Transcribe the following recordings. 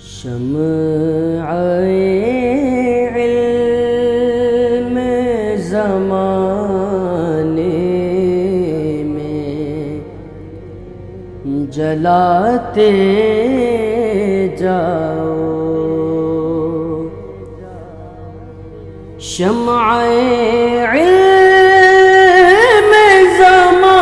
شمع علم زمانے میں جلاتے جاؤ، شمع علم زمانے۔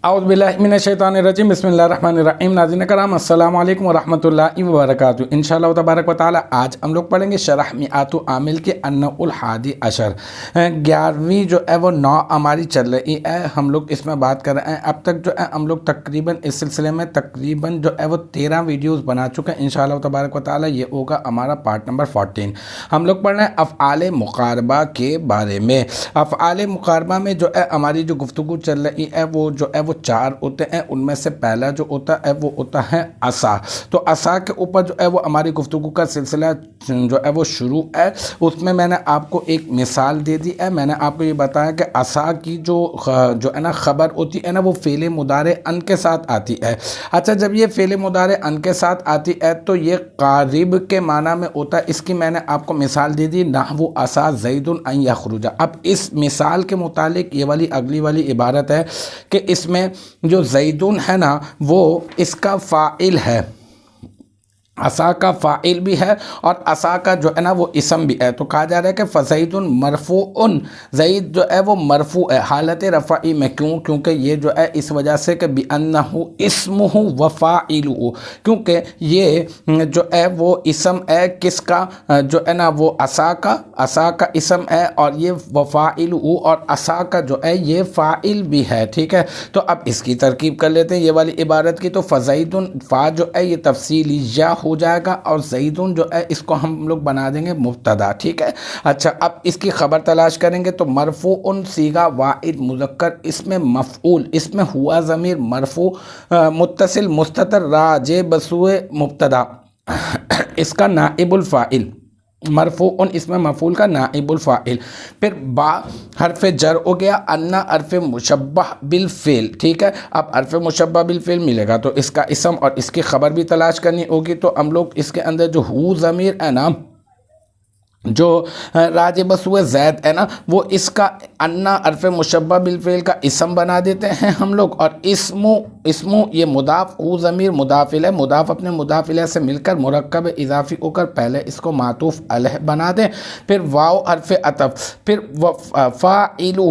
اعوذ باللہ من الشیطان الرجیم، بسم اللہ الرحمن الرحیم۔ ناظرین کرام السلام علیکم ورحمۃ اللہ وبرکاتہ۔ انشاءاللہ تبارک و تعالی آج ہم لوگ پڑھیں گے شرح میعات عامل کے النوع الحادی عشر، 11ویں جو ہے وہ نوع ہماری چل رہی ہے۔ ہم لوگ اس میں بات کر رہے ہیں، اب تک جو ہے ہم لوگ تقریباً اس سلسلے میں تقریباً جو ہے وہ 13 ویڈیوز بنا چکے ہیں۔ انشاءاللہ تبارک و تعالی یہ ہوگا ہمارا پارٹ نمبر 14۔ ہم لوگ پڑھ رہے ہیں افعال مقاربہ کے بارے میں۔ افعال مقاربہ میں جو ہے ہماری جو گفتگو چل رہی ہے وہ جو ہے وہ 4 ہوتے ہیں۔ ان میں سے پہلا جو ہوتا ہے وہ ہوتا ہے عصا۔ تو عصا کے اوپر جو ہے وہ ہماری گفتگو کا سلسلہ جو ہے وہ شروع ہے۔ اس میں میں نے آپ کو ایک مثال دے دی ہے۔ میں نے آپ کو یہ بتایا کہ عصا کی جو ہے نا خبر ہوتی ہے نا وہ فعل مضارع ان کے ساتھ آتی ہے۔ اچھا، جب یہ فعل مضارع ان کے ساتھ آتی ہے تو یہ قارب کے معنی میں ہوتا ہے۔ اس کی میں نے آپ کو مثال دے دی، نحو عصا زید ان یخرج۔ اب اس مثال کے متعلق یہ والی اگلی والی عبارت ہے کہ اس میں جو زیدون ہے نا وہ اس کا فاعل ہے، عصا کا فاعل بھی ہے اور عصا کا جو ہے نا وہ اسم بھی ہے۔ تو کہا جا رہا ہے کہ فزید مرفوع، زید جو ہے وہ مرفوع ہے حالت رفعی میں۔ کیونکہ یہ جو ہے اس وجہ سے کہ بِأَنَّهُ اسمہ وفاعلہ، کیونکہ یہ جو ہے وہ اسم ہے کس کا، جو ہے نا وہ عصا کا اسم ہے، اور یہ وفاعلہ اور عصا کا جو ہے یہ فاعل بھی ہے۔ ٹھیک ہے، تو اب اس کی ترکیب کر لیتے ہیں یہ والی عبارت کی۔ تو فزید فا جو ہے یہ تفصیلی یا ہو جائے گا، اور زیدون جو ہے اس کو ہم لوگ بنا دیں گے مبتدا۔ ٹھیک ہے، اچھا اب اس کی خبر تلاش کریں گے تو مرفوع صیغہ واحد مذکر، اس میں مفعول، اس میں ہوا ضمیر مرفوع متصل مستتر راجع بسوء مبتدا، اس کا نائب الفاعل مرفوع، اس میں مفعول کا نائب الفاعل۔ پھر با حرف جر ہو گیا، انا حرف مشبہ بالفعل۔ ٹھیک ہے، اب حرف مشبہ بالفعل ملے گا تو اس کا اسم اور اس کی خبر بھی تلاش کرنی ہوگی۔ تو ہم لوگ اس کے اندر جو ہو ضمیر ہے نا جو راجع بسوء زید ہے نا وہ اس کا انا حرف مشبہ بالفعل کا اسم بنا دیتے ہیں ہم لوگ، اور اسمو یہ مضاف، ہو ضمیر مضاف الیہ، مضاف اپنے مضاف الیہ سے مل کر مرکب اضافی ہو کر پہلے اس کو معطوف علیہ بنا دیں۔ پھر واو حرف عطف، پھر فاعلہ،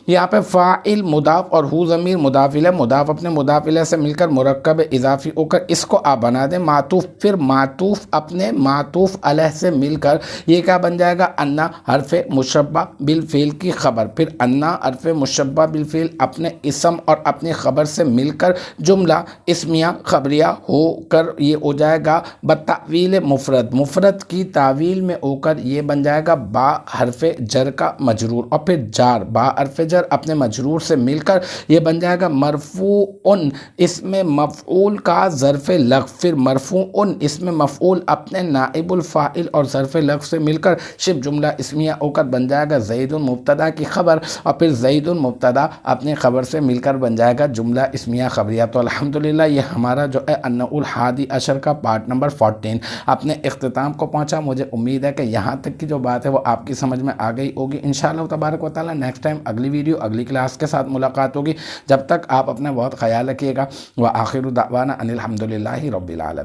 یہاں پہ فاعل مضاف اور ہو ضمیر مضاف الیہ، مضاف اپنے مضاف الیہ سے مل کر مرکب اضافی ہو کر اس کو آپ بنا دیں معطوف۔ پھر معطوف اپنے معطوف علیہ سے مل کر یہ کیا بن جائے گا، انا حرف مشبہ بالفعل کی خبر۔ پھر انا حرف مشبہ بالفعل اپنے اسم اور اپنی خبر سے مل کر جملہ اسمیہ خبریہ ہو کر یہ ہو جائے گا بتاویل مفرد، مفرد کی تعویل میں ہو کر یہ بن جائے گا با حرف جر کا مجرور، اور پھر جار با حرف جر اپنے مجرور سے مل کر یہ بن جائے گا مرفوع، اس میں مفعول کا ظرف لغو، پھر مرفوع اس میں مفعول اپنے نائب الفاعل اور ظرف لغو سے مل کر شب جملہ اسمیہ ہو کر بن جائے گا زید مبتدا کی خبر، اور پھر زید مبتدا اپنی خبر سے مل کر بن جائے گا جملہ اسمیہ خبریہ۔ تو الحمدللہ یہ ہمارا جو ہے النوع الحادی عشر کا پارٹ نمبر 14 اپنے اختتام کو پہنچا۔ مجھے امید ہے کہ یہاں تک کی جو بات ہے وہ آپ کی سمجھ میں آ گئی ہوگی۔ انشاءاللہ تبارک و تعالی نیکسٹ ٹائم اگلی ویڈیو اگلی کلاس کے ساتھ ملاقات ہوگی۔ جب تک آپ اپنا بہت خیال رکھیے گا۔ وآخر دعوانا ان الحمدللہ رب العالمین۔